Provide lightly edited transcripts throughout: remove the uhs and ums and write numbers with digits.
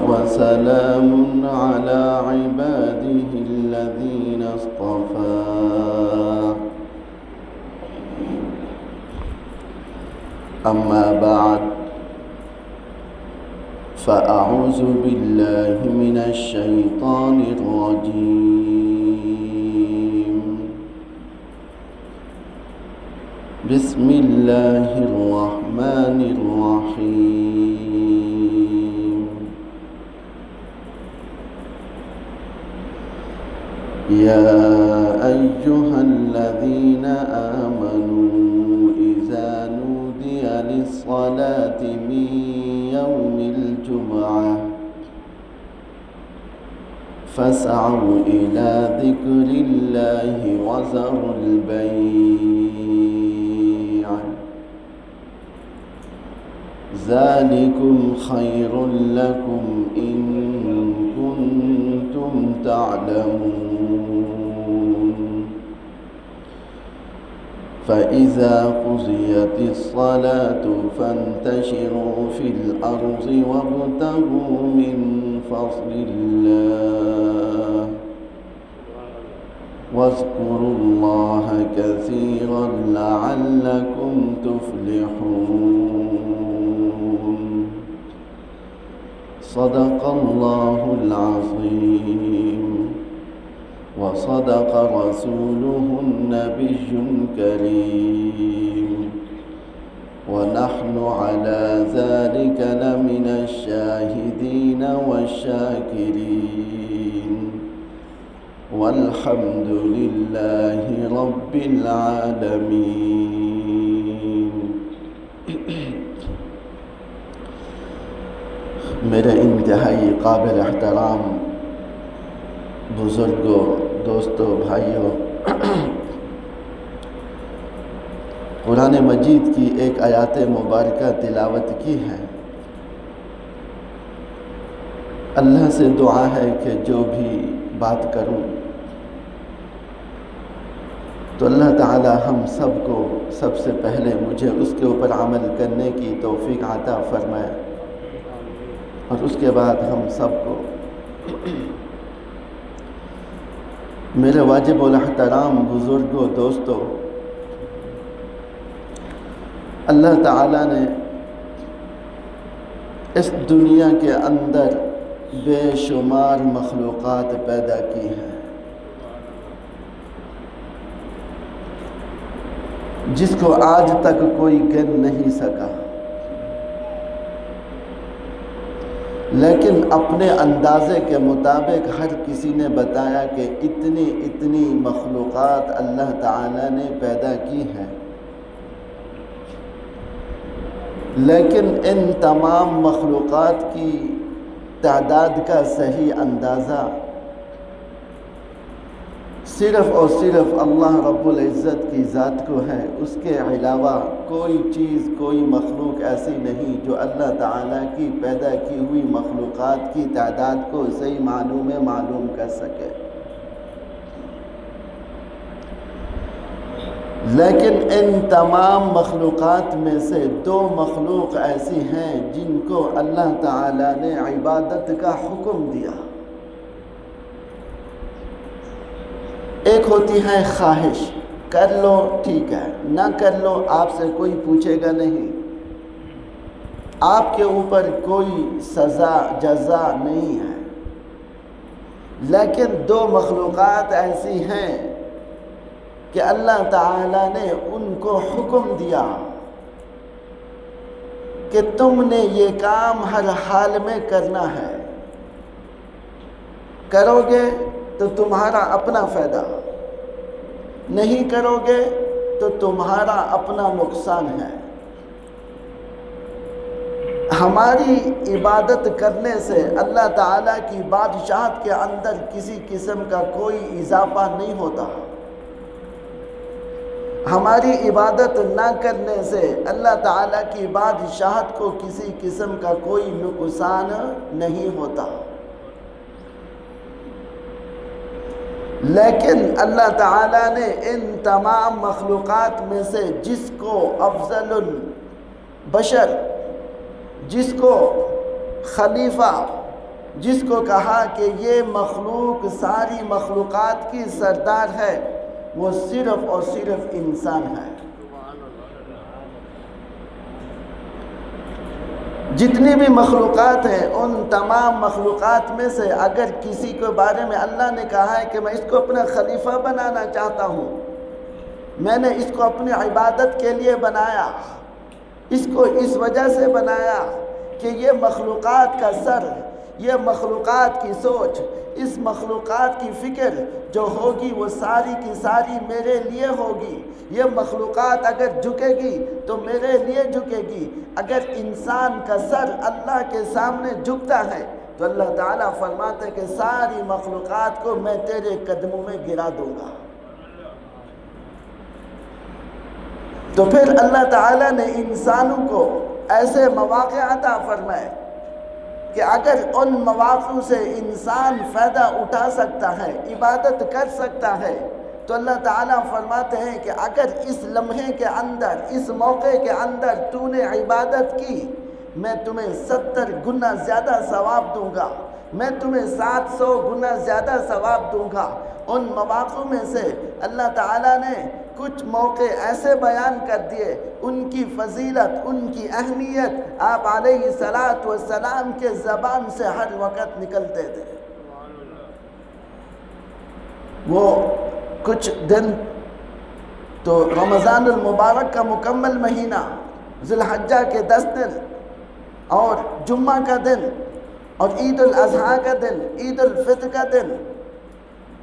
وسلام على عباده الذين اصطفى أما بعد فأعوذ بالله من الشيطان الرجيم بسم الله الرحمن الرحيم يا أيها الذين آمنوا إذا نودي للصلاة من يوم الجمعة فاسعوا إلى ذكر الله وذروا البيع ذلكم خير لكم إن كنتم تعلمون فإذا قضيت الصلاة فانتشروا في الأرض وابتغوا من فضل الله واذكروا الله كثيرا لعلكم تفلحون صدق الله العظيم وصدق رسوله النبي الكريم ونحن على ذلك لمن الشاهدين والشاكرين والحمد لله رب العالمين. میرے انتہائی قابل احترام بزرگوں، دوستوں، بھائیوں، قرآن مجید کی ایک آیات مبارکہ تلاوت کی ہے۔ اللہ سے دعا ہے کہ جو بھی بات کروں تو اللہ تعالی ہم سب کو سب سے پہلے مجھے اس کے اوپر عمل کرنے کی توفیق عطا فرمائے، اور اس کے بعد ہم سب کو میرے واجب الاحترام بزرگوں، دوستوں، اللہ تعالیٰ نے اس دنیا کے اندر بے شمار مخلوقات پیدا کی ہیں جس کو آج تک کوئی گن نہیں سکا، لیکن اپنے اندازے کے مطابق ہر کسی نے بتایا کہ اتنی مخلوقات اللہ تعالیٰ نے پیدا کی ہیں، لیکن ان تمام مخلوقات کی تعداد کا صحیح اندازہ صرف اور صرف اللہ رب العزت کی ذات کو ہے۔ اس کے علاوہ کوئی چیز، کوئی مخلوق ایسی نہیں جو اللہ تعالیٰ کی پیدا کی ہوئی مخلوقات کی تعداد کو صحیح معنوں میں معلوم کر سکے۔ لیکن ان تمام مخلوقات میں سے دو مخلوق ایسی ہیں جن کو اللہ تعالیٰ نے عبادت کا حکم دیا۔ ایک ہوتی ہے خواہش، کر لو ٹھیک ہے، نہ کر لو آپ سے کوئی پوچھے گا نہیں، آپ کے اوپر کوئی سزا جزا نہیں ہے۔ لیکن دو مخلوقات ایسی ہیں کہ اللہ تعالیٰ نے ان کو حکم دیا کہ تم نے یہ کام ہر حال میں کرنا ہے، کرو گے تو تمہارا اپنا فائدہ، نہیں کرو گے تو تمہارا اپنا نقصان ہے۔ ہماری عبادت کرنے سے اللہ تعالیٰ کی بادشاہت کے اندر کسی قسم کا کوئی اضافہ نہیں ہوتا، ہماری عبادت نہ کرنے سے اللہ تعالیٰ کی بادشاہت کو کسی قسم کا کوئی نقصان نہیں ہوتا۔ لیکن اللہ تعالیٰ نے ان تمام مخلوقات میں سے جس کو افضل البشر، جس کو خلیفہ جس کو کہا کہ یہ مخلوق ساری مخلوقات کی سردار ہے، وہ صرف اور صرف انسان ہے۔ جتنی بھی مخلوقات ہیں ان تمام مخلوقات میں سے اگر کسی کے بارے میں اللہ نے کہا ہے کہ میں اس کو اپنا خلیفہ بنانا چاہتا ہوں، میں نے اس کو اپنی عبادت کے لیے بنایا، اس کو اس وجہ سے بنایا کہ یہ مخلوقات کا سر، یہ مخلوقات کی سوچ، اس مخلوقات کی فکر جو ہوگی وہ ساری کی ساری میرے لیے ہوگی۔ یہ مخلوقات اگر جھکے گی تو میرے لیے جھکے گی۔ اگر انسان کا سر اللہ کے سامنے جھکتا ہے تو اللہ تعالیٰ فرماتے ہیں کہ ساری مخلوقات کو میں تیرے قدموں میں گرا دوں گا۔ تو پھر اللہ تعالیٰ نے انسانوں کو ایسے مواقع عطا فرمائے کہ اگر ان مواقع سے انسان فائدہ اٹھا سکتا ہے، عبادت کر سکتا ہے، تو اللہ تعالیٰ فرماتے ہیں کہ اگر اس لمحے کے اندر، اس موقع کے اندر تو نے عبادت کی، میں تمہیں 70 گنا زیادہ ثواب دوں گا، میں تمہیں 700 گنا زیادہ ثواب دوں گا۔ ان مواقع میں سے اللہ تعالیٰ نے کچھ موقع ایسے بیان کر دیے، ان کی فضیلت، ان کی اہمیت آپ علیہ الصلاۃ والسلام کے زبان سے ہر وقت نکلتے تھے۔ وہ کچھ دن تو رمضان المبارک کا مکمل مہینہ، ذی الحجہ کے 10 دن اور جمعہ کا دن اور عید الاضحیٰ کا دن، عید الفطر کا دن،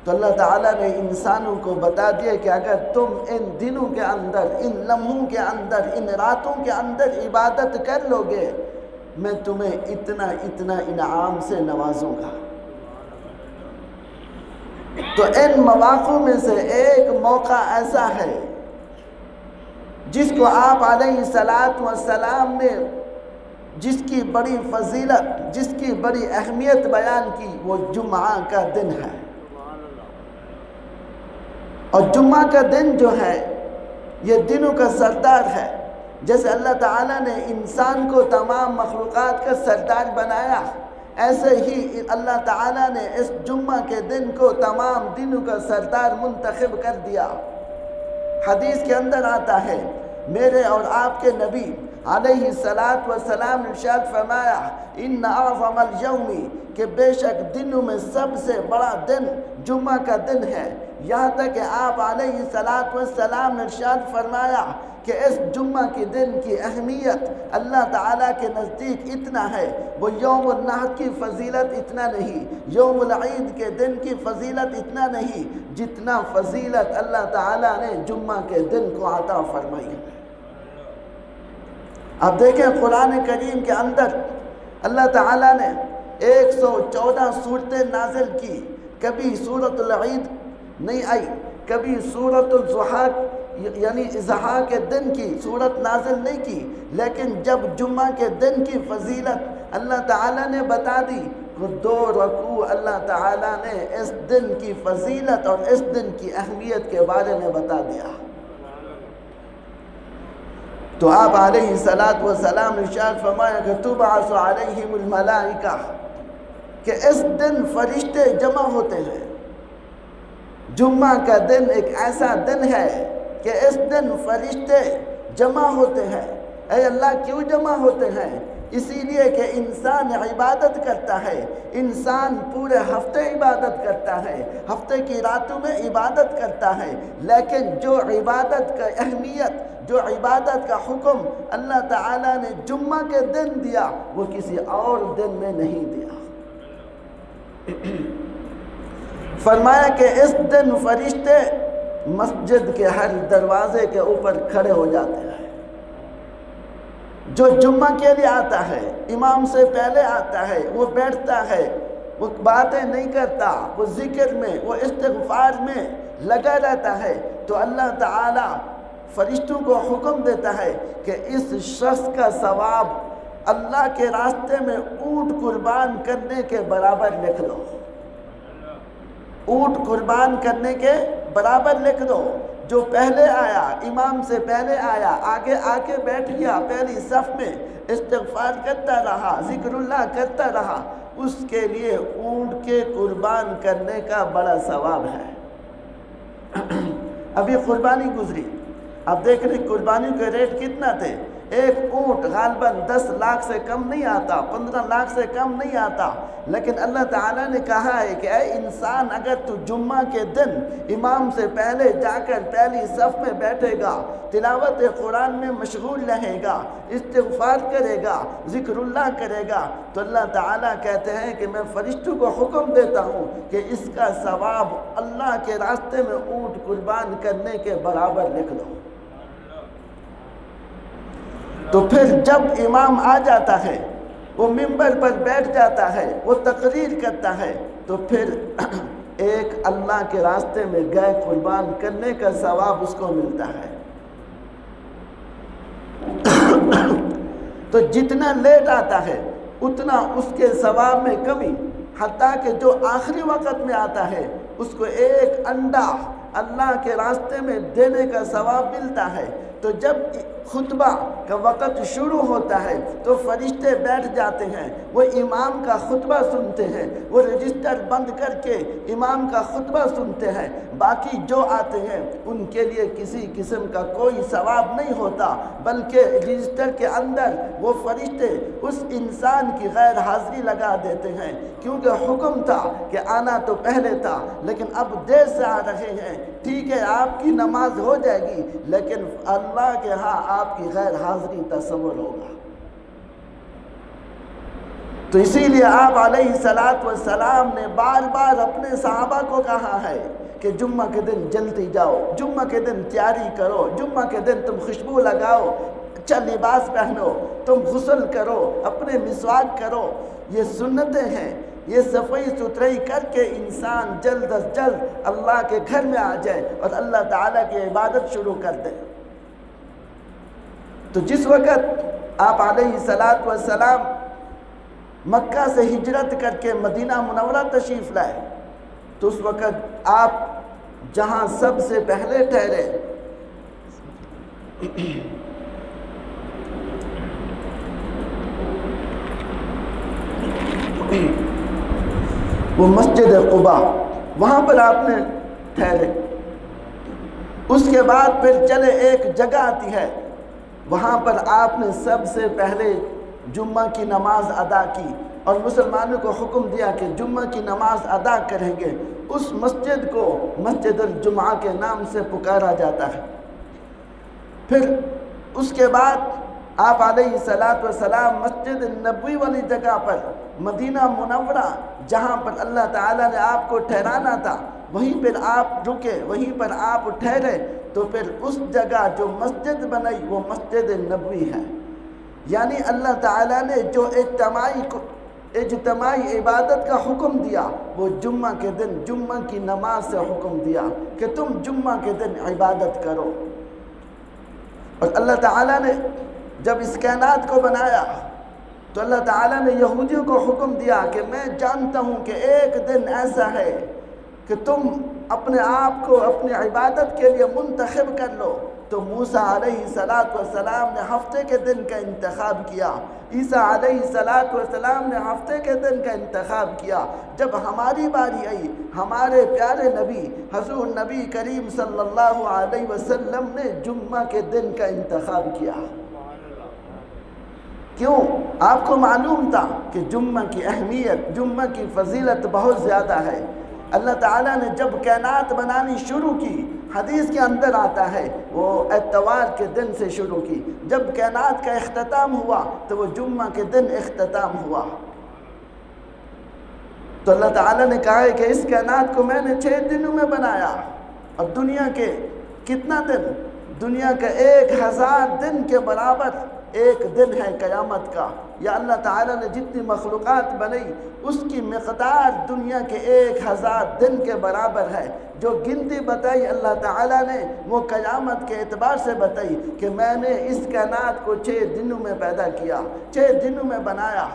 تو اللہ تعالیٰ نے انسانوں کو بتا دیا کہ اگر تم ان دنوں کے اندر، ان لمحوں کے اندر، ان راتوں کے اندر عبادت کر لو گے، میں تمہیں اتنا اتنا انعام سے نوازوں گا۔ تو ان مواقع میں سے ایک موقع ایسا ہے جس کو آپ علیہ الصلاۃ والسلام نے جس کی بڑی فضیلت، جس کی بڑی اہمیت بیان کی، وہ جمعہ کا دن ہے۔ اور جمعہ کا دن جو ہے یہ دنوں کا سردار ہے۔ جیسے اللہ تعالیٰ نے انسان کو تمام مخلوقات کا سردار بنایا، ایسے ہی اللہ تعالیٰ نے اس جمعہ کے دن کو تمام دنوں کا سردار منتخب کر دیا۔ حدیث کے اندر آتا ہے، میرے اور آپ کے نبی علیہ الصلاۃ والسلام نے ارشاد فرمایا، ان اعظم اليوم، کہ بے شک دنوں میں سب سے بڑا دن جمعہ کا دن ہے۔ یہاں تک کہ آپ علیہ الصلاۃ والسلام نے ارشاد فرمایا کہ اس جمعہ کے دن کی اہمیت اللہ تعالیٰ کے نزدیک اتنا ہے، وہ یوم النحر کی فضیلت اتنا نہیں، یوم العید کے دن کی فضیلت اتنا نہیں، جتنا فضیلت اللہ تعالیٰ نے جمعہ کے دن کو عطا فرمائی ہے۔ آپ دیکھیں قرآن کریم کے اندر اللہ تعالیٰ نے 114 صورتیں نازل کی، کبھی سورۃ العید نہیں آئی، کبھی سورۃ الضحیٰ یعنی اضحیٰ کے دن کی صورت نازل نہیں کی، لیکن جب جمعہ کے دن کی فضیلت اللہ تعالیٰ نے بتا دی، وہ 2 رکوع اللہ تعالیٰ نے اس دن کی فضیلت اور اس دن کی اہمیت کے بارے میں بتا دیا۔ تو آپ علیہ الصلاۃ والسلام ارشاد فرمایا کہ تبعث علیہم الملائکہ، کہ اس دن فرشتے جمع ہوتے ہیں۔ جمعہ کا دن ایک ایسا دن ہے کہ اس دن فرشتے جمع ہوتے ہیں۔ اے اللہ کیوں جمع ہوتے ہیں؟ اسی لیے کہ انسان عبادت کرتا ہے، انسان پورے ہفتے عبادت کرتا ہے، ہفتے کی راتوں میں عبادت کرتا ہے، لیکن جو عبادت کا اہمیت، جو عبادت کا حکم اللہ تعالیٰ نے جمعہ کے دن دیا، وہ کسی اور دن میں نہیں دیا۔ فرمایا کہ اس دن فرشتے مسجد کے ہر دروازے کے اوپر کھڑے ہو جاتے ہیں۔ جو جمعہ کے لیے آتا ہے، امام سے پہلے آتا ہے، وہ بیٹھتا ہے، وہ باتیں نہیں کرتا، وہ ذکر میں، وہ استغفار میں لگا رہتا ہے، تو اللہ تعالیٰ فرشتوں کو حکم دیتا ہے کہ اس شخص کا ثواب اللہ کے راستے میں اونٹ قربان کرنے کے برابر لکھ دو۔ اونٹ قربان کرنے کے برابر لکھ دو۔ جو پہلے آیا، امام سے پہلے آیا، آگے آ کے بیٹھ گیا پہلی صف میں، استغفار کرتا رہا، ذکر اللہ کرتا رہا، اس کے لیے اونٹ کے قربان کرنے کا بڑا ثواب ہے۔ ابھی قربانی گزری، اب دیکھ رہے قربانی کے ریٹ کتنا تھے؟ ایک اونٹ غالباً 10 لاکھ سے کم نہیں آتا، 15 لاکھ سے کم نہیں آتا، لیکن اللہ تعالیٰ نے کہا ہے کہ اے انسان، اگر تو جمعہ کے دن امام سے پہلے جا کر پہلی صف میں بیٹھے گا، تلاوت قرآن میں مشغول رہے گا، استغفار کرے گا، ذکر اللہ کرے گا، تو اللہ تعالیٰ کہتے ہیں کہ میں فرشتوں کو حکم دیتا ہوں کہ اس کا ثواب اللہ کے راستے میں اونٹ قربان کرنے کے برابر لکھ دو۔ تو پھر جب امام آ جاتا ہے، وہ منبر پر بیٹھ جاتا ہے، وہ تقریر کرتا ہے، تو پھر ایک اللہ کے راستے میں گائے قربان کرنے کا ثواب اس کو ملتا ہے۔ تو جتنا لیٹ آتا ہے اتنا اس کے ثواب میں کمی، حتیٰ کہ جو آخری وقت میں آتا ہے اس کو ایک انڈا اللہ کے راستے میں دینے کا ثواب ملتا ہے۔ تو جب خطبہ کا وقت شروع ہوتا ہے تو فرشتے بیٹھ جاتے ہیں، وہ امام کا خطبہ سنتے ہیں، وہ رجسٹر بند کر کے امام کا خطبہ سنتے ہیں، باقی جو آتے ہیں ان کے لیے کسی قسم کا کوئی ثواب نہیں ہوتا، بلکہ رجسٹر کے اندر وہ فرشتے اس انسان کی غیر حاضری لگا دیتے ہیں، کیونکہ حکم تھا کہ آنا تو پہلے تھا لیکن اب دیر سے آ رہے ہیں، ٹھیک ہے آپ کی نماز ہو جائے گی لیکن اللہ کے ہاں آپ کی غیر حاضری تصور ہوگا۔ تو اسی لیے آپ علیہ السلام نے بار بار اپنے صحابہ کو کہا ہے کہ جمعہ کے دن جلدی جاؤ، جمعہ کے دن تیاری کرو، جمعہ کے دن تم خوشبو لگاؤ، اچھا لباس پہنو، تم غسل کرو، اپنے مسواک کرو، یہ سنتیں ہیں، یہ صفائی ستھرائی کر کے انسان جلد از جلد اللہ کے گھر میں آ جائے اور اللہ تعالیٰ کی عبادت شروع کر دے۔ تو جس وقت آپ علیہ السلام مکہ سے ہجرت کر کے مدینہ منورہ تشریف لائے تو اس وقت آپ جہاں سب سے پہلے ٹھہرے وہ مسجد قباء، وہاں پر آپ نے ٹھہرے، اس کے بعد پھر چلے ایک جگہ آتی ہے، وہاں پر آپ نے سب سے پہلے جمعہ کی نماز ادا کی اور مسلمانوں کو حکم دیا کہ جمعہ کی نماز ادا کریں گے، اس مسجد کو مسجد الجمعہ کے نام سے پکارا جاتا ہے۔ پھر اس کے بعد آپ علیہ السلام مسجد نبوی والی جگہ پر مدینہ منورہ جہاں پر اللہ تعالیٰ نے آپ کو ٹھہرانا تھا وہیں پر آپ رکے، وہیں پر آپ ٹھہرے، تو پھر اس جگہ جو مسجد بنائی وہ مسجد نبوی ہے۔ یعنی اللہ تعالیٰ نے جو اجتماعی عبادت کا حکم دیا وہ جمعہ کے دن جمعہ کی نماز سے حکم دیا کہ تم جمعہ کے دن عبادت کرو۔ اور اللہ تعالیٰ نے جب اس کائنات کو بنایا تو اللہ تعالیٰ نے یہودیوں کو حکم دیا کہ میں جانتا ہوں کہ ایک دن ایسا ہے کہ تم اپنے آپ کو اپنی عبادت کے لیے منتخب کر لو، تو موسیٰ علیہ السلام نے ہفتے کے دن کا انتخاب کیا، عیسیٰ علیہ السلام نے ہفتے کے دن کا انتخاب کیا۔ جب ہماری باری آئی ہمارے پیارے نبی حضور نبی کریم صلی اللہ علیہ وسلم نے جمعہ کے دن کا انتخاب کیا۔ کیوں؟ آپ کو معلوم تھا کہ جمعہ کی اہمیت، جمعہ کی فضیلت بہت زیادہ ہے۔ اللہ تعالیٰ نے جب کائنات بنانی شروع کی، حدیث کے اندر آتا ہے وہ اتوار کے دن سے شروع کی، جب کائنات کا اختتام ہوا تو وہ جمعہ کے دن اختتام ہوا۔ تو اللہ تعالیٰ نے کہا ہے کہ اس کائنات کو میں نے 6 دنوں میں بنایا، اور دنیا کے کتنا دن؟ دنیا کا 1000 دن کے برابر ایک دن ہے قیامت کا۔ یا اللہ تعالیٰ نے جتنی مخلوقات بنائی اس کی مقدار دنیا کے 1000 دن کے برابر ہے۔ جو گنتی بتائی اللہ تعالیٰ نے وہ قیامت کے اعتبار سے بتائی کہ میں نے اس کائنات کو 6 دنوں میں پیدا کیا، 6 دنوں میں بنایا۔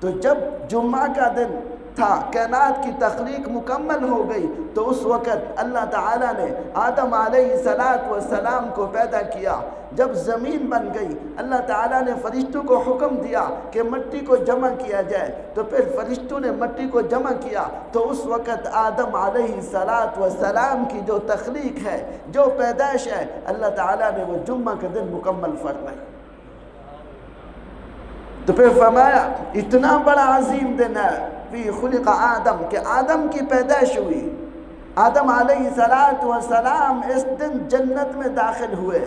تو جب جمعہ کا دن تھا، کائنات کی تخلیق مکمل ہو گئی، تو اس وقت اللہ تعالیٰ نے آدم علیہ السلام کو پیدا کیا۔ جب زمین بن گئی، اللہ تعالیٰ نے فرشتوں کو حکم دیا کہ مٹی کو جمع کیا جائے، تو پھر فرشتوں نے مٹی کو جمع کیا، تو اس وقت آدم علیہ السلام کی جو تخلیق ہے، جو پیدائش ہے، اللہ تعالیٰ نے وہ جمعہ کے دن مکمل فرمائی۔ تو پھر فرمایا اتنا بڑا عظیم دن ہے فی خلق آدم، کہ آدم کی پیدائش ہوئی۔ آدم علیہ السلام اس دن جنت میں داخل ہوئے،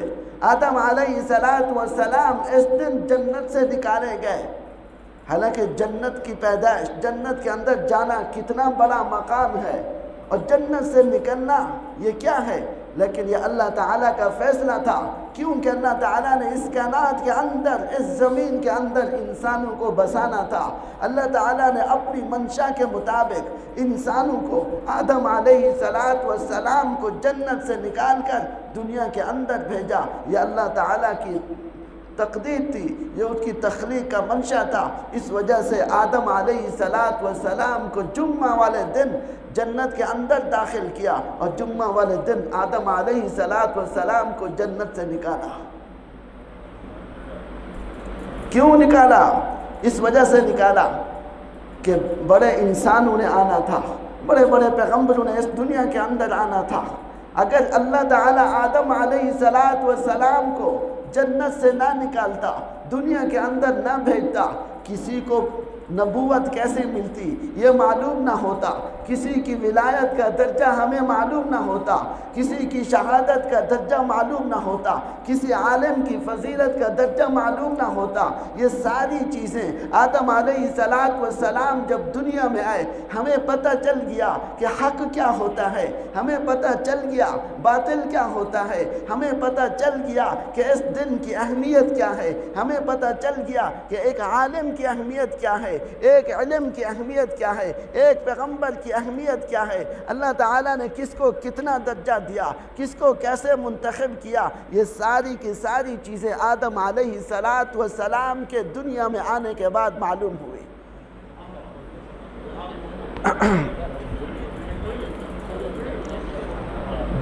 آدم علیہ السلام اس دن جنت سے نکالے گئے۔ حالانکہ جنت کی پیدائش، جنت کے اندر جانا کتنا بڑا مقام ہے، اور جنت سے نکلنا یہ کیا ہے، لیکن یہ اللہ تعالیٰ کا فیصلہ تھا، کیونکہ اللہ تعالیٰ نے اس کائنات کے اندر، اس زمین کے اندر انسانوں کو بسانا تھا۔ اللہ تعالیٰ نے اپنی منشا کے مطابق انسانوں کو، آدم علیہ السلام کو جنت سے نکال کر دنیا کے اندر بھیجا۔ یہ اللہ تعالیٰ کی تقدیر تھی، یہ اس کی تخلیق کا منشا تھا۔ اس وجہ سے آدم علیہ السلام کو جمعہ والے دن جنت کے اندر داخل کیا، اور جمعہ والے دن آدم علیہ السلام کو جنت سے نکالا۔ کیوں نکالا؟ اس وجہ سے نکالا کہ بڑے انسانوں نے آنا تھا، بڑے بڑے پیغمبروں نے اس دنیا کے اندر آنا تھا۔ اگر اللہ تعالیٰ آدم علیہ السلام کو جنت سے نہ نکالتا، دنیا کے اندر نہ بھیجتا، کسی کو نبوت کیسے ملتی یہ معلوم نہ ہوتا، کسی کی ولایت کا درجہ ہمیں معلوم نہ ہوتا، کسی کی شہادت کا درجہ معلوم نہ ہوتا، کسی عالم کی فضیلت کا درجہ معلوم نہ ہوتا۔ یہ ساری چیزیں آدم علیہ السلام جب دنیا میں آئے، ہمیں پتہ چل گیا کہ حق کیا ہوتا ہے، ہمیں پتہ چل گیا باطل کیا ہوتا ہے، ہمیں پتہ چل گیا کہ اس دن کی اہمیت کیا ہے، ہمیں پتہ چل گیا کہ ایک عالم کی اہمیت کیا ہے، ایک علم کی اہمیت کیا ہے، ایک پیغمبر کی اہمیت کیا ہے، اللہ تعالیٰ نے کس کو کتنا درجہ دیا، کس کو کیسے منتخب کیا۔ یہ ساری کی ساری چیزیں آدم علیہ السلام کے دنیا میں آنے کے بعد معلوم ہوئی۔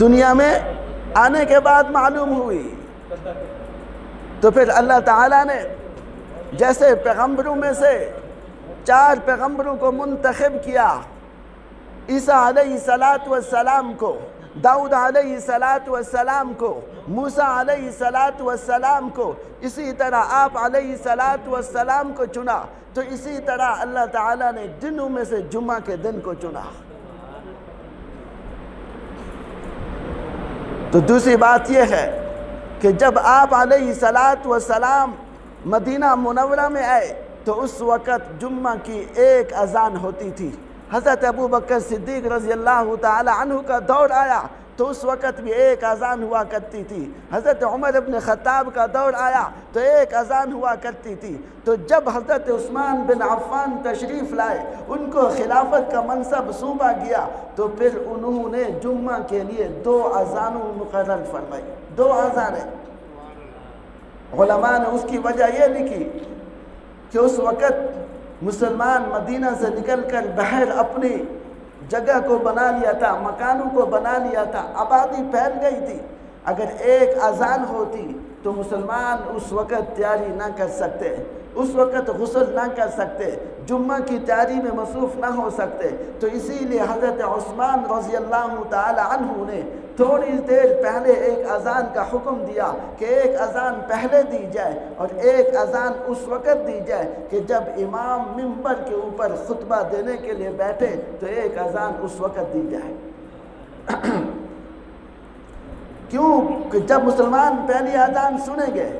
دنیا میں آنے کے بعد معلوم ہوئی۔ تو پھر اللہ تعالیٰ نے جیسے پیغمبروں میں سے 4 پیغمبروں کو منتخب کیا، عیسیٰ علیہ السلام کو، داؤد علیہ السلام کو، موسیٰ علیہ السلام کو، اسی طرح آپ علیہ السلام کو چنا، تو اسی طرح اللہ تعالیٰ نے دنوں میں سے جمعہ کے دن کو چنا۔ تو دوسری بات یہ ہے کہ جب آپ علیہ السلام مدینہ منورہ میں آئے تو اس وقت جمعہ کی ایک اذان ہوتی تھی۔ حضرت ابو بکر صدیق رضی اللہ تعالی عنہ کا دور آیا تو اس وقت بھی ایک اذان ہوا کرتی تھی۔ حضرت عمر ابن خطاب کا دور آیا تو ایک اذان ہوا کرتی تھی۔ تو جب حضرت عثمان بن عفان تشریف لائے، ان کو خلافت کا منصب سونپا گیا، تو پھر انہوں نے جمعہ کے لیے 2 اذانوں مقرر فرمائی، 2 اذانیں۔ علماء نے اس کی وجہ یہ لکھی کہ اس وقت مسلمان مدینہ سے نکل کر باہر اپنی جگہ کو بنا لیا تھا، مکانوں کو بنا لیا تھا، آبادی پھیل گئی تھی۔ اگر ایک اذان ہوتی تو مسلمان اس وقت تیاری نہ کر سکتے، اس وقت غسل نہ کر سکتے، جمعہ کی تیاری میں مصروف نہ ہو سکتے۔ تو اسی لیے حضرت عثمان رضی اللہ تعالی عنہ نے تھوڑی دیر پہلے ایک اذان کا حکم دیا کہ ایک اذان پہلے دی جائے اور ایک اذان اس وقت دی جائے کہ جب امام منبر کے اوپر خطبہ دینے کے لیے بیٹھے تو ایک اذان اس وقت دی جائے۔ کیوں کہ جب مسلمان پہلی اذان سنیں گے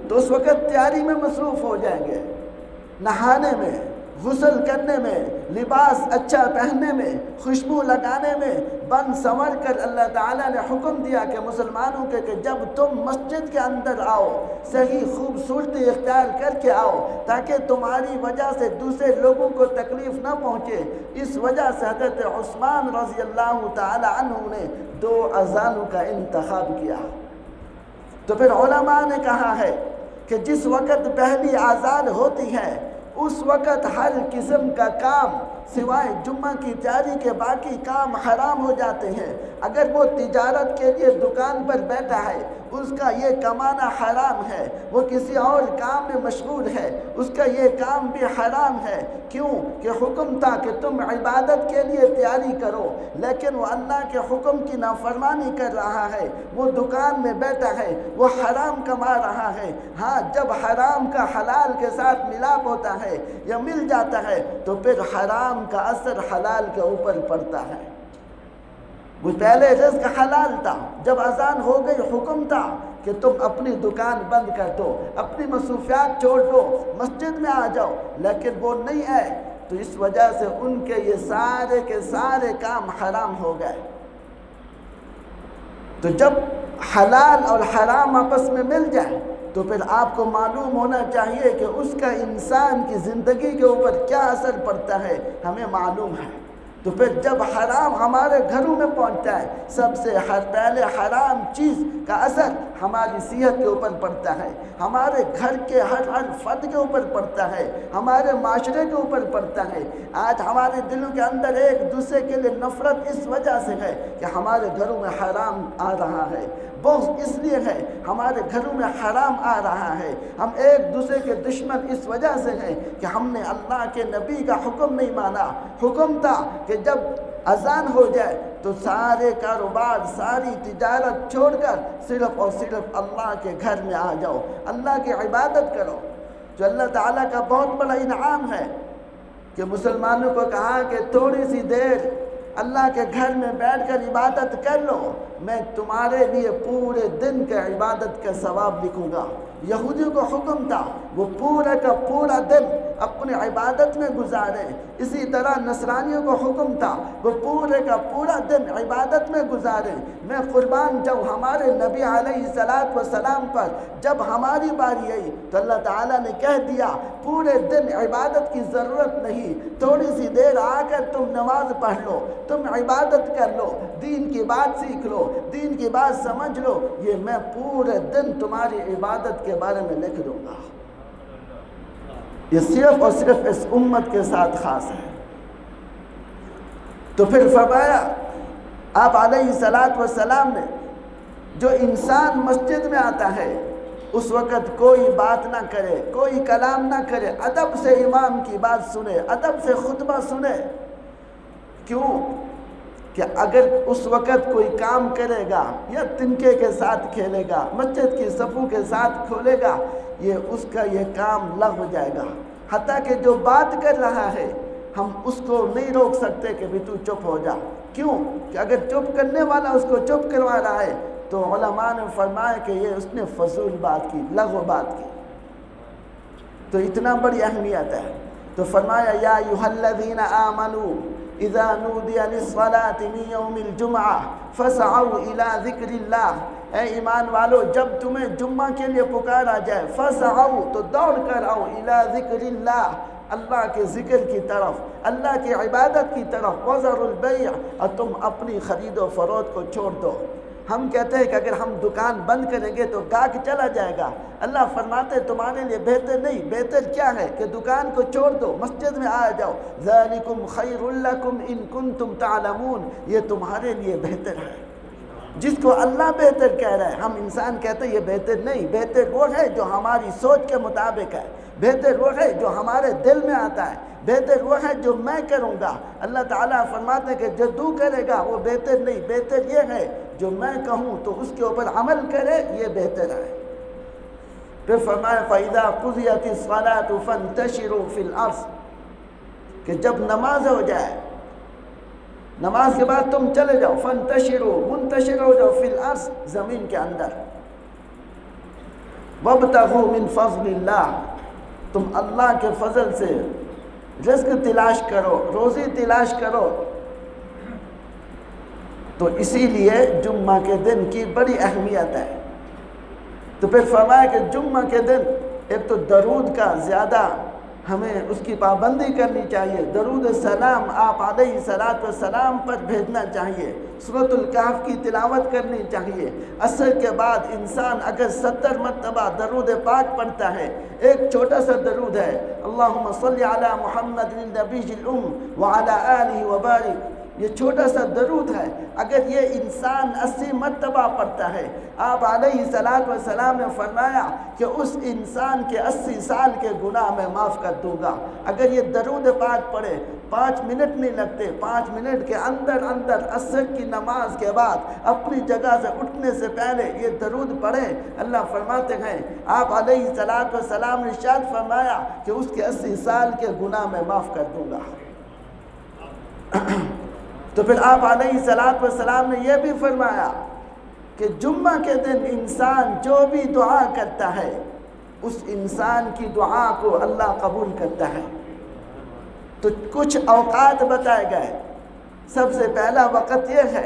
تو اس وقت تیاری میں مصروف ہو جائیں گے، نہانے میں، غسل کرنے میں، لباس اچھا پہننے میں، خوشبو لگانے میں، بن سنور کر اللہ تعالیٰ نے حکم دیا کہ مسلمانوں کے کہ جب تم مسجد کے اندر آؤ صحیح خوبصورتی اختیار کر کے آؤ تاکہ تمہاری وجہ سے دوسرے لوگوں کو تکلیف نہ پہنچے۔ اس وجہ سے حضرت عثمان رضی اللہ تعالی عنہ نے 2 اذانوں کا انتخاب کیا۔ تو پھر علماء نے کہا ہے کہ جس وقت پہلی آزان ہوتی ہے اس وقت ہر قسم کا کام سوائے جمعہ کی تیاری کے باقی کام حرام ہو جاتے ہیں۔ اگر وہ تجارت کے لیے دکان پر بیٹھا ہے اس کا یہ کمانا حرام ہے، وہ کسی اور کام میں مشغول ہے اس کا یہ کام بھی حرام ہے۔ کیوں کہ حکم تھا کہ تم عبادت کے لیے تیاری کرو، لیکن وہ اللہ کے حکم کی نافرمانی کر رہا ہے، وہ دکان میں بیٹھا ہے، وہ حرام کما رہا ہے۔ ہاں جب حرام کا حلال کے ساتھ ملاپ ہوتا ہے یا مل جاتا ہے تو پھر حرام کا اثر حلال کے اوپر پڑتا ہے۔ وہ پہلے رزق حلال تھا، جب اذان ہو گئی حکم تھا کہ تم اپنی دکان بند کر دو، اپنی مصروفیات چھوڑ دو، مسجد میں آ جاؤ، لیکن وہ نہیں آئے تو اس وجہ سے ان کے یہ سارے کے سارے کام حرام ہو گئے۔ تو جب حلال اور حرام آپس میں مل جائے تو پھر آپ کو معلوم ہونا چاہیے کہ اس کا انسان کی زندگی کے اوپر کیا اثر پڑتا ہے، ہمیں معلوم ہے۔ تو پھر جب حرام ہمارے گھروں میں پہنچتا ہے سب سے پہلے حرام چیز کا اثر ہماری صحت کے اوپر پڑتا ہے، ہمارے گھر کے ہر فرد کے اوپر پڑتا ہے، ہمارے معاشرے کے اوپر پڑتا ہے۔ آج ہمارے دلوں کے اندر ایک دوسرے کے لیے نفرت اس وجہ سے ہے کہ ہمارے گھروں میں حرام آ رہا ہے، بغض اس لیے ہے ہمارے گھروں میں حرام آ رہا ہے، ہم ایک دوسرے کے دشمن اس وجہ سے ہیں کہ ہم نے اللہ کے نبی کا حکم نہیں مانا۔ حکم تھا کہ جب اذان ہو جائے تو سارے کاروبار ساری تجارت چھوڑ کر صرف اور صرف اللہ کے گھر میں آ جاؤ، اللہ کی عبادت کرو۔ جو اللہ تعالیٰ کا بہت بڑا انعام ہے کہ مسلمانوں کو کہا کہ تھوڑی سی دیر اللہ کے گھر میں بیٹھ کر عبادت کر لو، میں تمہارے لیے پورے دن کے عبادت کا ثواب لکھوں گا۔ یہودیوں کو حکم تھا وہ پورا کا پورا دن اپنی عبادت میں گزاریں، اسی طرح نصرانیوں کو حکم تھا وہ پورے کا پورا دن عبادت میں گزاریں۔ میں قربان جاؤں ہمارے نبی علیہ السلام پر جب ہماری باری آئی تو اللہ تعالیٰ نے کہہ دیا پورے دن عبادت کی ضرورت نہیں، تھوڑی سی دیر آ کر تم نماز پڑھ لو، تم عبادت کر لو، دین کی بات سیکھ لو، دین کی بات سمجھ لو، یہ میں پورے دن تمہاری عبادت کے بارے میں لکھ دوں گا۔ یہ صرف اور صرف اس امت کے ساتھ خاص ہے۔ تو پھر فرمایا آپ علیہ السلام نے جو انسان مسجد میں آتا ہے اس وقت کوئی بات نہ کرے، کوئی کلام نہ کرے، ادب سے امام کی بات سنے، ادب سے خطبہ سنے۔ کیوں کہ اگر اس وقت کوئی کام کرے گا یا تنکے کے ساتھ کھیلے گا، مسجد کی صفوں کے ساتھ کھولے گا، اس کا یہ کام لغو ہو جائے گا۔ حتیٰ کہ جو بات کر رہا ہے ہم اس کو نہیں روک سکتے کہ بھی تو چپ ہو جا۔ کیوں کہ اگر چپ کرنے والا اس کو چپ کروا رہا ہے تو علماء نے فرمایا کہ یہ اس نے فضول بات کی، لغو بات کی۔ تو اتنا بڑی اہمیت ہے۔ تو فرمایا یا ایھا الذین آمنوا اذا نودی للصلاۃ من یوم الجمعہ فاسعوا الی ذکر اللہ، اے ایمان والو جب تمہیں جمعہ کے لیے پکارا جائے فاسعوا تو دوڑ کر آؤ الی ذکر اللہ، اللہ کے ذکر کی طرف، اللہ کی عبادت کی طرف، وذروا البیع، اور تم اپنی خرید و فروخت کو چھوڑ دو۔ ہم کہتے ہیں کہ اگر ہم دکان بند کریں گے تو گاہک چلا جائے گا، اللہ فرماتے تمہارے لیے بہتر نہیں، بہتر کیا ہے کہ دکان کو چھوڑ دو، مسجد میں آ جاؤ، ذالکم خیر لکم ان کنتم تعلمون، یہ تمہارے لیے بہتر ہے۔ جس کو اللہ بہتر کہہ رہا ہے، ہم انسان کہتے ہیں یہ بہتر نہیں، بہتر وہ ہے جو ہماری سوچ کے مطابق ہے، بہتر وہ ہے جو ہمارے دل میں آتا ہے، بہتر وہ ہے جو میں کروں گا۔ اللہ تعالیٰ فرماتے ہیں کہ جو تو کرے گا وہ بہتر نہیں، بہتر یہ ہے جو میں کہوں تو اس کے اوپر عمل کرے، یہ بہتر ہے۔ پھر فرمایا فَإِذَا قُضِيَتِ الصَّلَاةُ فَانْتَشِرُوا فِي الْأَرْضِ، کہ جب نماز ہو جائے، نماز کے بعد تم چلے جاؤ، فَانْتَشِرُوا، منتشر ہو جاؤ، فِي الْأَرْضِ، زمین کے اندر، وَابْتَغُوا مِنْ فَضْلِ اللَّهِ، تم اللہ کے فضل سے رزق تلاش کرو، روزی تلاش کرو۔ تو اسی لیے جمعہ کے دن کی بڑی اہمیت ہے۔ تو پھر فرمایا کہ جمعہ کے دن ایک تو درود کا زیادہ ہمیں اس کی پابندی کرنی چاہیے، درود سلام آپ علیہ السلام پر بھیجنا چاہیے، سورۃ الکہف کی تلاوت کرنی چاہیے۔ عصر کے بعد انسان اگر 70 مرتبہ درود پاک پڑھتا ہے، ایک چھوٹا سا درود ہے، اللہم صلی علی محمد النبی الام وعلی آلہ وبارک، یہ چھوٹا سا درود ہے، اگر یہ انسان 80 مرتبہ پڑھتا ہے، آپ علیہ السلام نے فرمایا کہ اس انسان کے 80 سال کے گناہ میں معاف کر دوں گا۔ اگر یہ درود پاک پڑھے، 5 منٹ نہیں لگتے، 5 منٹ کے اندر عصر کی نماز کے بعد اپنی جگہ سے اٹھنے سے پہلے یہ درود پڑھے، اللہ فرماتے ہیں، آپ علیہ السلام نے ارشاد فرمایا کہ اس کے 80 سال کے گناہ میں معاف کر دوں گا۔ تو پھر آپ علیہ السلام نے یہ بھی فرمایا کہ جمعہ کے دن انسان جو بھی دعا کرتا ہے، اس انسان کی دعا کو اللہ قبول کرتا ہے۔ تو کچھ اوقات بتائے گئے۔ سب سے پہلا وقت یہ ہے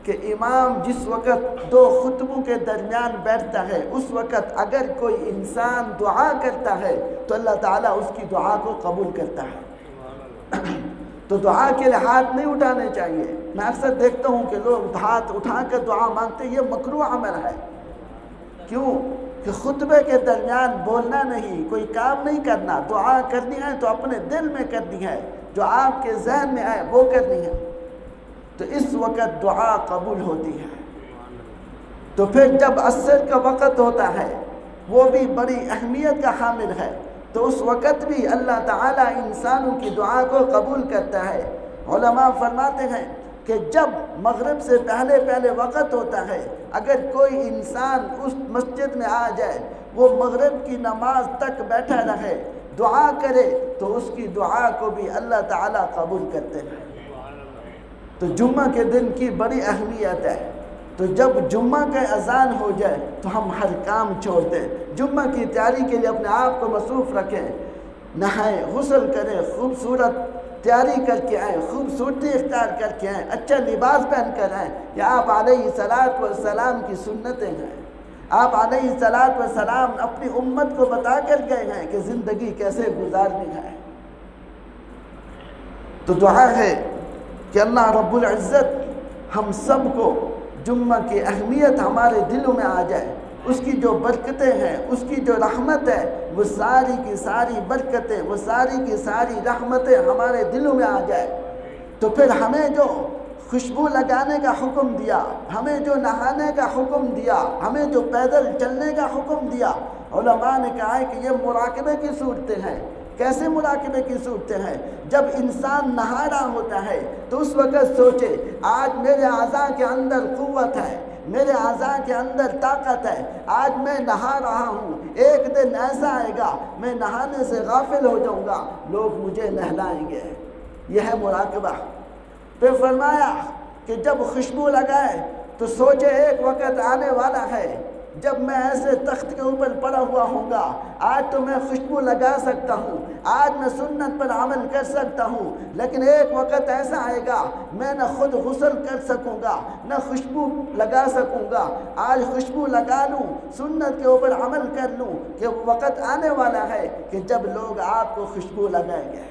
کہ امام جس وقت 2 خطبوں کے درمیان بیٹھتا ہے، اس وقت اگر کوئی انسان دعا کرتا ہے تو اللہ تعالیٰ اس کی دعا کو قبول کرتا ہے۔ تو دعا کے لیے ہاتھ نہیں اٹھانے چاہیے۔ میں اکثر دیکھتا ہوں کہ لوگ ہاتھ اٹھا کر دعا مانگتے، یہ مکروہ عمل ہے۔ کیوں؟ کہ خطبے کے درمیان بولنا نہیں، کوئی کام نہیں کرنا، دعا کرنی ہے تو اپنے دل میں کرنی ہے، جو آپ کے ذہن میں آئے وہ کرنی ہے، تو اس وقت دعا قبول ہوتی ہے۔ تو پھر جب عصر کا وقت ہوتا ہے، وہ بھی بڑی اہمیت کا حامل ہے، تو اس وقت بھی اللہ تعالیٰ انسانوں کی دعا کو قبول کرتا ہے۔ علماء فرماتے ہیں کہ جب مغرب سے پہلے وقت ہوتا ہے، اگر کوئی انسان اس مسجد میں آ جائے، وہ مغرب کی نماز تک بیٹھا رہے، دعا کرے، تو اس کی دعا کو بھی اللہ تعالیٰ قبول کرتے ہیں۔ تو جمعہ کے دن کی بڑی اہمیت ہے۔ تو جب جمعہ کا اذان ہو جائے تو ہم ہر کام چھوڑ دیں، جمعہ کی تیاری کے لیے اپنے آپ کو مصروف رکھیں، نہائیں، غسل کریں، خوبصورت تیاری کر کے آئیں، خوبصورتی اختیار کر کے آئیں، اچھا لباس پہن کر آئیں۔ یہ آپ علیہ السلام کی سنتیں ہیں۔ آپ علیہ السلام اپنی امت کو بتا کر گئے ہیں کہ زندگی کیسے گزارنی ہے۔ تو دعا ہے کہ اللہ رب العزت ہم سب کو جمعہ کی اہمیت ہمارے دلوں میں آ جائے، اس کی جو برکتیں ہیں، اس کی جو رحمت ہے، وہ ساری کی ساری برکتیں، وہ ساری کی ساری رحمتیں ہمارے دلوں میں آ جائے۔ تو پھر ہمیں جو خوشبو لگانے کا حکم دیا، ہمیں جو نہانے کا حکم دیا، ہمیں جو پیدل چلنے کا حکم دیا، علماء نے کہا ہے کہ یہ مراقبے کی صورتیں ہیں۔ کیسے مراقبے کی صورتیں ہیں؟ جب انسان نہا رہا ہوتا ہے تو اس وقت سوچے، آج میرے اعضاء کے اندر قوت ہے، میرے اعضاء کے اندر طاقت ہے، آج میں نہا رہا ہوں، ایک دن ایسا آئے گا میں نہانے سے غافل ہو جاؤں گا، لوگ مجھے نہلائیں گے۔ یہ ہے مراقبہ۔ پھر فرمایا کہ جب خوشبو لگائے تو سوچے ایک وقت آنے والا ہے جب میں ایسے تخت کے اوپر پڑا ہوا ہوں گا، آج تو میں خوشبو لگا سکتا ہوں، آج میں سنت پر عمل کر سکتا ہوں، لیکن ایک وقت ایسا آئے گا میں نہ خود غسل کر سکوں گا، نہ خوشبو لگا سکوں گا۔ آج خوشبو لگا لوں، سنت کے اوپر عمل کر لوں، کہ وقت آنے والا ہے کہ جب لوگ آپ کو خوشبو لگائیں گے۔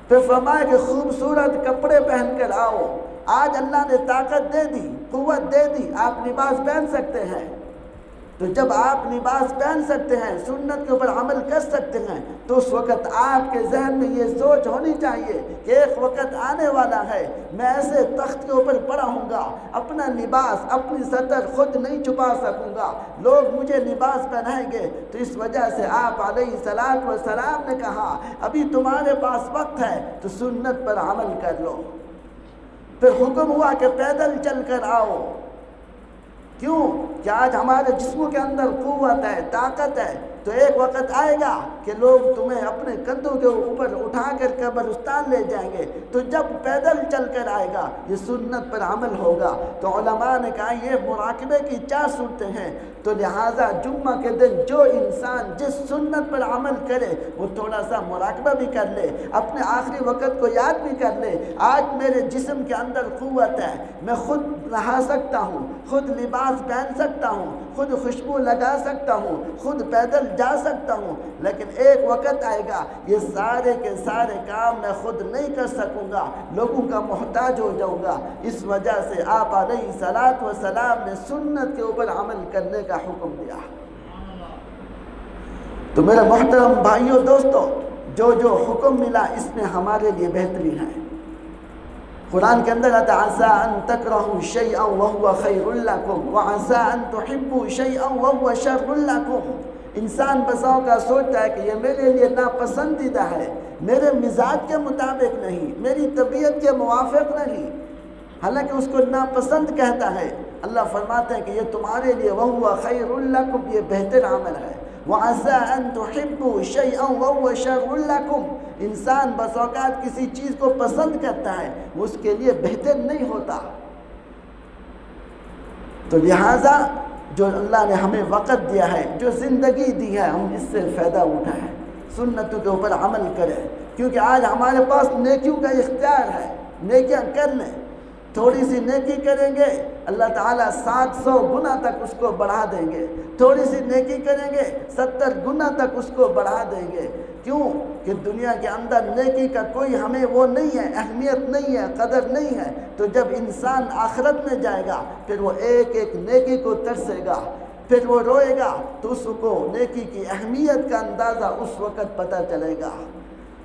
پھر فرمایا کہ خوبصورت کپڑے پہن کر آؤ، آج اللہ نے طاقت دے دی، قوت دے دی، آپ لباس پہن سکتے ہیں۔ تو جب آپ لباس پہن سکتے ہیں، سنت کے اوپر عمل کر سکتے ہیں، تو اس وقت آپ کے ذہن میں یہ سوچ ہونی چاہیے کہ ایک وقت آنے والا ہے میں ایسے تخت کے اوپر پڑا ہوں گا، اپنا لباس، اپنی سطر خود نہیں چھپا سکوں گا، لوگ مجھے لباس پہنائیں گے۔ تو اس وجہ سے آپ علیہ السلام نے کہا ابھی تمہارے پاس وقت ہے تو سنت پر عمل کر لو۔ پھر حکم ہوا کہ پیدل چل کر آؤ۔ کیوں؟ کہ آج ہمارے جسموں کے اندر قوت ہے، طاقت ہے، تو ایک وقت آئے گا کہ لوگ تمہیں اپنے کندھوں کے اوپر اٹھا کر قبرستان لے جائیں گے، تو جب پیدل چل کر آئے گا یہ سنت پر عمل ہوگا۔ تو علماء نے کہا یہ مراقبے کی 4 صورتیں ہیں، تو لہٰذا جمعہ کے دن جو انسان جس سنت پر عمل کرے وہ تھوڑا سا مراقبہ بھی کر لے، اپنے آخری وقت کو یاد بھی کر لے، آج میرے جسم کے اندر قوت ہے، میں خود نہا سکتا ہوں، خود لباس پہن سکتا ہوں، خود خوشبو لگا سکتا ہوں، خود پیدل جا سکتا ہوں، لیکن ایک وقت آئے گا یہ سارے کے سارے کام میں خود نہیں کر سکوں گا، لوگوں کا محتاج ہو جاؤں گا۔ اس وجہ سے آپ علیہ الصلوۃ والسلام نے سنت کے اوپر عمل کرنے کا حکم دیا۔ تو میرے محترم بھائیوں دوستو، جو جو حکم ملا اس میں ہمارے لیے بہتری ہے۔ قرآن کے اندر آتا ہے عَسَىٰ أَن تَكْرَهُوا شَيْئًا وَهُوَ خَيْرٌ لَكُمْ وَعَسَىٰ أَن تُحِبُّوا شَيْئًا وَهُوَ شَرٌّ لَكُمْ۔ انسان بسا اوقات سوچتا ہے کہ یہ میرے لیے ناپسندیدہ ہے، میرے مزاج کے مطابق نہیں، میری طبیعت کے موافق نہیں، حالانکہ اس کو ناپسند کہتا ہے۔ اللہ فرماتے ہیں کہ یہ تمہارے لیے وَهُوَ خَيْرٌ لَكُمْ، یہ بہتر عمل ہے۔ وَعَسَىٰ أَن تُحِبُّوا شَيْئًا وَهُوَ شَرٌّ لَكُمْ، انسان بس اوقات کسی چیز کو پسند کرتا ہے، وہ اس کے لیے بہتر نہیں ہوتا۔ تو لہٰذا جو اللہ نے ہمیں وقت دیا ہے، جو زندگی دی ہے، ہم اس سے فائدہ اٹھائیں، سنتوں کے اوپر عمل کریں، کیونکہ آج ہمارے پاس نیکیوں کا اختیار ہے، نیکیاں کر لیں۔ تھوڑی سی نیکی کریں گے اللہ تعالیٰ 700 گنا تک اس کو بڑھا دیں گے، تھوڑی سی نیکی کریں گے 70 گنا تک اس کو بڑھا دیں گے۔ کیوں کہ دنیا کے اندر نیکی کا کوئی ہمیں وہ نہیں ہے، اہمیت نہیں ہے، قدر نہیں ہے۔ تو جب انسان آخرت میں جائے گا پھر وہ ایک ایک نیکی کو ترسے گا، پھر وہ روئے گا، تو اس کو نیکی کی اہمیت کا اندازہ اس وقت پتہ چلے گا۔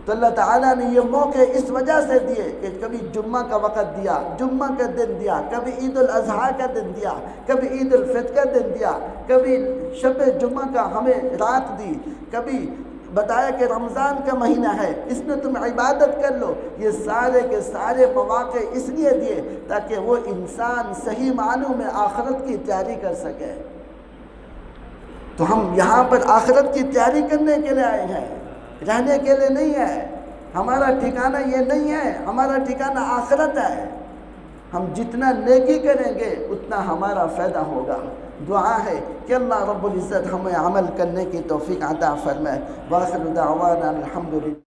تو اللہ تعالیٰ نے یہ موقع اس وجہ سے دیے کہ کبھی جمعہ کا وقت دیا، جمعہ کا دن دیا، کبھی عید الاضحیٰ کا دن دیا، کبھی عید الفطر کا دن دیا، کبھی شب جمعہ کا ہمیں رات دی، کبھی بتایا کہ رمضان کا مہینہ ہے، اس میں تم عبادت کر لو۔ یہ سارے کے سارے مواقع اس لیے دیے تاکہ وہ انسان صحیح معنوں میں آخرت کی تیاری کر سکے۔ تو ہم یہاں پر آخرت کی تیاری کرنے کے لیے آئے ہیں، رہنے کے لیے نہیں ہے۔ ہمارا ٹھکانہ یہ نہیں ہے، ہمارا ٹھکانہ آخرت ہے۔ ہم جتنا نیکی کریں گے اتنا ہمارا فائدہ ہوگا۔ دعا ہے کہ اللہ رب العزت ہمیں عمل کرنے کی توفیق عطا فرمائے۔ وآخر دعوانا الحمدللہ۔